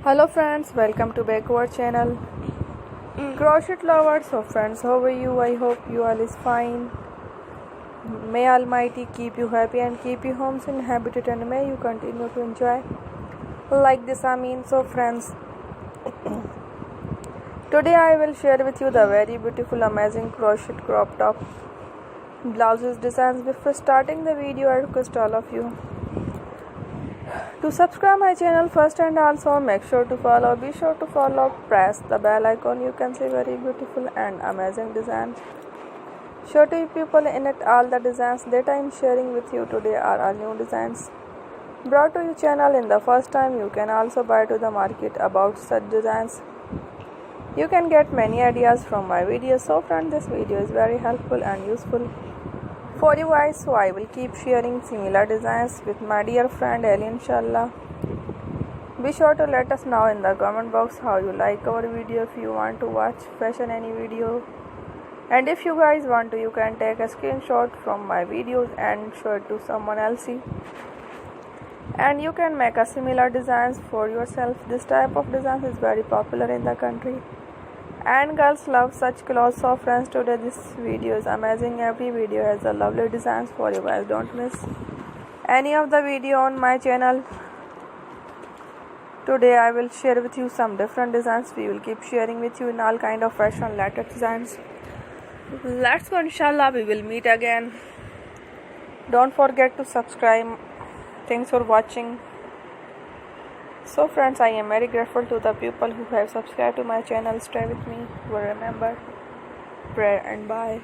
Hello friends, welcome to back to our channel. Crochet lovers, so friends, how are you? I hope you all is fine. May Almighty keep you happy and keep you homes inhabited, and may you continue to enjoy like this. So friends, today I will share with you the very beautiful amazing crochet crop top blouses designs. Before starting the video, I request all of you to subscribe my channel first, and also make sure to follow. Be sure to follow, press the bell icon. You can see very beautiful and amazing designs. Show to you people in it. All the designs that I am sharing with you today are all new designs brought to your channel in the first time. You can also buy to the market about such designs. You can get many ideas from my videos. So friends, this video is very helpful and useful for you guys, so I will keep sharing similar designs with my dear friend Ali, inshallah. Be sure to let us know in the comment box how you like our video. If you want to watch fashion any video, and if you guys want to, you can take a screenshot from my videos and show it to someone else, and you can make a similar designs for yourself. This type of designs is very popular in the country, and girls love such clothes. So friends, today this video is amazing. Every video has a lovely designs for you guys. Don't miss any of the video on my channel. Today I will share with you some different designs. We will keep sharing with you in all kind of fashion latest designs. Let's go, inshallah. We will meet again. Don't forget to subscribe. Thanks for watching. So friends, I am very grateful to the people who have subscribed to my channel. Stay with me. Remember, pray and bye.